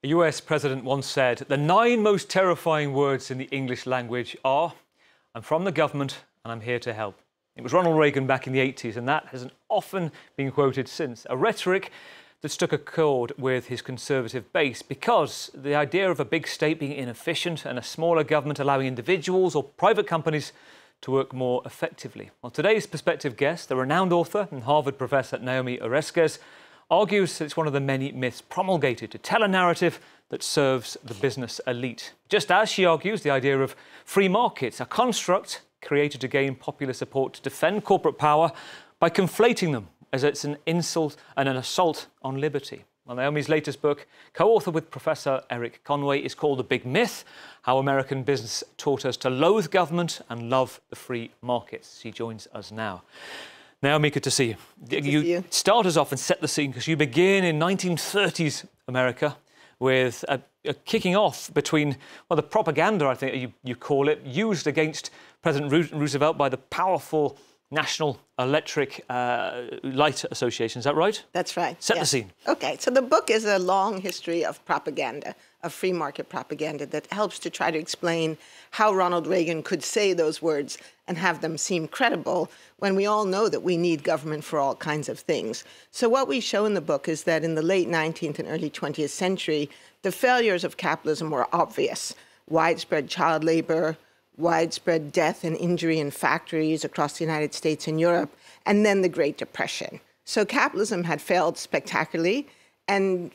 A US president once said, "The 9 most terrifying words in the English language are, I'm from the government and I'm here to help." It was Ronald Reagan back in the 80s, and that has often been quoted since. A rhetoric that struck a chord with his conservative base, because the idea of a big state being inefficient and a smaller government allowing individuals or private companies to work more effectively. Well, today's prospective guest, the renowned author and Harvard Professor Naomi Oreskes, argues that it's one of the many myths promulgated to tell a narrative that serves the business elite. Just as she argues the idea of free markets, a construct created to gain popular support to defend corporate power by conflating them as it's an insult and an assault on liberty. Well, Naomi's latest book, co-authored with Professor Erik Conway, is called The Big Myth: How American Business Taught Us to Loathe Government and Love the Free Markets. She joins us now. Naomi, good to see you. Good to see you. Start us off and set the scene, because you begin in 1930s America with a kicking off between, well, the propaganda, I think you call it, used against President Roosevelt by the powerful National Electric Light Association. Is that right? That's right. Set the scene. Okay, so the book is a long history of propaganda, of free market propaganda, that helps to try to explain how Ronald Reagan could say those words and have them seem credible when we all know that we need government for all kinds of things. So what we show in the book is that in the late 19th and early 20th century, the failures of capitalism were obvious. Widespread child labor, widespread death and injury in factories across the United States and Europe, and then the Great Depression. So capitalism had failed spectacularly, and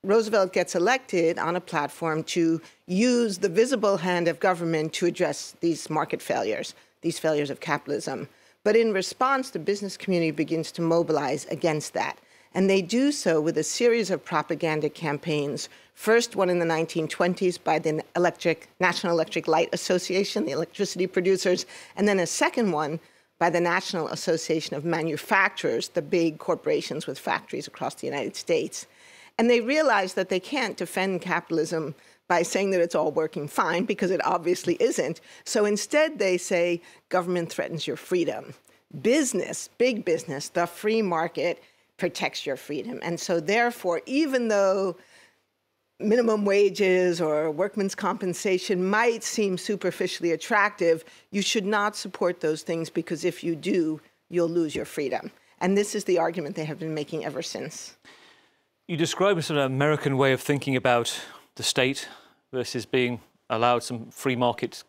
Roosevelt gets elected on a platform to use the visible hand of government to address these market failures, these failures of capitalism. But in response, the business community begins to mobilize against that. And they do so with a series of propaganda campaigns. First one in the 1920s by the National Electric Light Association, the electricity producers, and then a second one by the National Association of Manufacturers, the big corporations with factories across the United States. And they realize that they can't defend capitalism by saying that it's all working fine, because it obviously isn't. So instead they say government threatens your freedom. Business, big business, the free market protects your freedom. And so therefore, even though minimum wages or workman's compensation might seem superficially attractive, you should not support those things, because if you do, you'll lose your freedom. And this is the argument they have been making ever since. You describe a sort of American way of thinking about the state versus being allowed some free market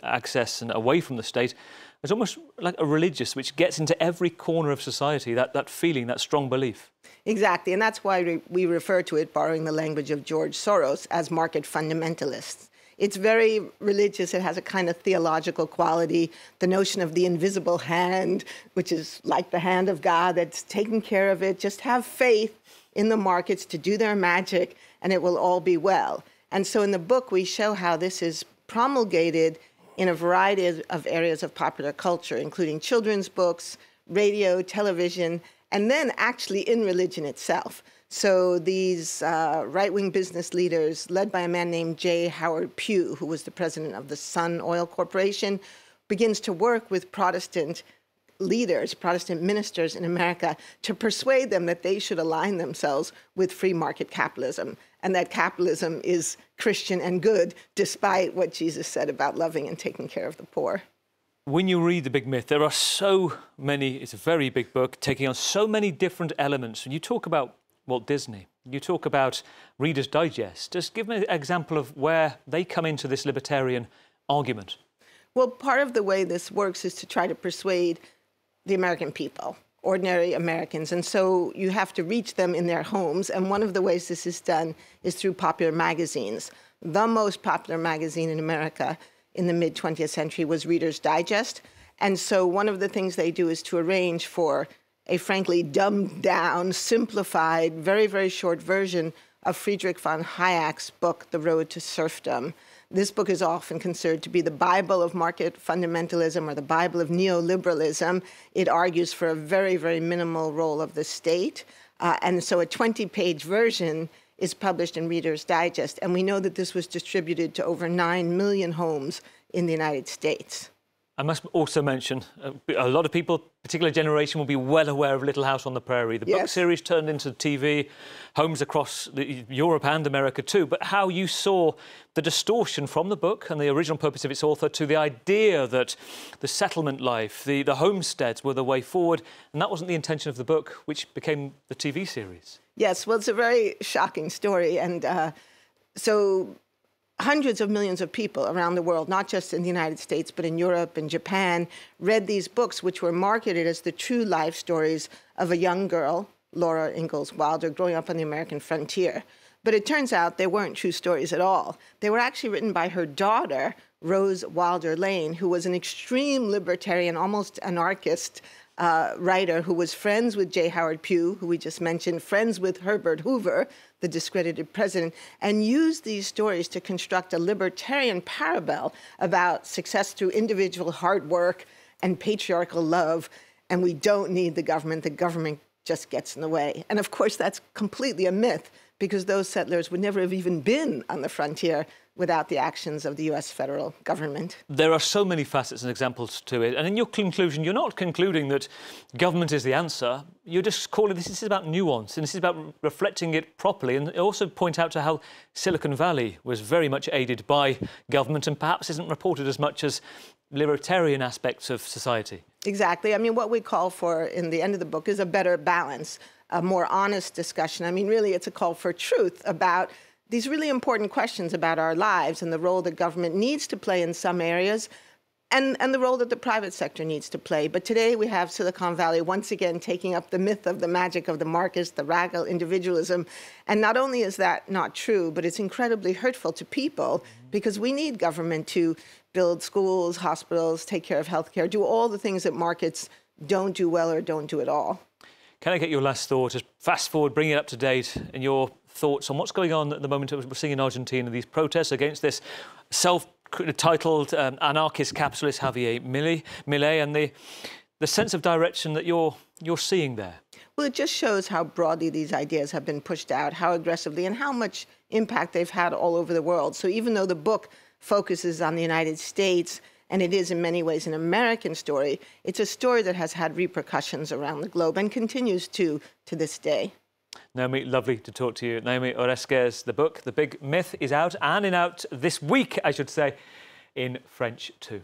access and away from the state. It's almost like a religious, which gets into every corner of society, that feeling, that strong belief. Exactly, and that's why we refer to it, borrowing the language of George Soros, as market fundamentalists. It's very religious. It has a kind of theological quality, the notion of the invisible hand, which is like the hand of God that's taking care of it. Just have faith in the markets to do their magic, and it will all be well. And so in the book, we show how this is promulgated in a variety of areas of popular culture, including children's books, radio, television, and then actually in religion itself. So these right-wing business leaders, led by a man named J. Howard Pugh, who was the president of the Sun Oil Corporation, begins to work with Protestant leaders, Protestant ministers in America, to persuade them that they should align themselves with free market capitalism, and that capitalism is Christian and good, despite what Jesus said about loving and taking care of the poor. When you read The Big Myth, there are so many, it's a very big book, taking on so many different elements. And you talk about Walt Disney, you talk about Reader's Digest. Just give me an example of where they come into this libertarian argument. Well, part of the way this works is to try to persuade the American people, ordinary Americans. And so you have to reach them in their homes. And one of the ways this is done is through popular magazines. The most popular magazine in America in the mid-20th century was Reader's Digest. And so one of the things they do is to arrange for a frankly dumbed down, simplified, very, very short version of Friedrich von Hayek's book, The Road to Serfdom. This book is often considered to be the Bible of market fundamentalism, or the Bible of neoliberalism. It argues for a very, very minimal role of the state. And so a 20-page version is published in Reader's Digest. And we know that this was distributed to over 9 million homes in the United States. I must also mention, a lot of people, particular generation, will be well aware of Little House on the Prairie. The book series turned into TV, homes across Europe and America too, but how you saw the distortion from the book and the original purpose of its author to the idea that the settlement life, the homesteads were the way forward, and that wasn't the intention of the book, which became the TV series. Yes, well, it's a very shocking story, and so hundreds of millions of people around the world, not just in the United States, but in Europe and Japan, read these books, which were marketed as the true life stories of a young girl, Laura Ingalls Wilder, growing up on the American frontier. But it turns out they weren't true stories at all. They were actually written by her daughter, Rose Wilder Lane, who was an extreme libertarian, almost anarchist writer who was friends with J. Howard Pugh, who we just mentioned, friends with Herbert Hoover, the discredited president, and used these stories to construct a libertarian parable about success through individual hard work and patriarchal love, and we don't need the government just gets in the way. And of course, that's completely a myth, because those settlers would never have even been on the frontier without the actions of the US federal government. There are so many facets and examples to it. And in your conclusion, you're not concluding that government is the answer. You're just calling this is about nuance, and this is about reflecting it properly. And also point out to how Silicon Valley was very much aided by government and perhaps isn't reported as much as libertarian aspects of society. Exactly. I mean, what we call for in the end of the book is a better balance, a more honest discussion. I mean, really, it's a call for truth about these really important questions about our lives and the role that government needs to play in some areas and the role that the private sector needs to play. But today we have Silicon Valley once again taking up the myth of the magic of the markets, the radical individualism. And not only is that not true, but it's incredibly hurtful to people because we need government to build schools, hospitals, take care of healthcare, do all the things that markets don't do well or don't do at all. Can I get your last thought, just fast forward, bring it up to date, and your thoughts on what's going on at the moment we're seeing in Argentina, these protests against this self-titled anarchist capitalist Javier Milei, and the sense of direction that you're seeing there? Well, it just shows how broadly these ideas have been pushed out, how aggressively, and how much impact they've had all over the world. So even though the book focuses on the United States, and it is in many ways an American story, it's a story that has had repercussions around the globe and continues to this day. Naomi, lovely to talk to you. Naomi Oreskes, the book, The Big Myth, is out, and out this week, I should say, in French too.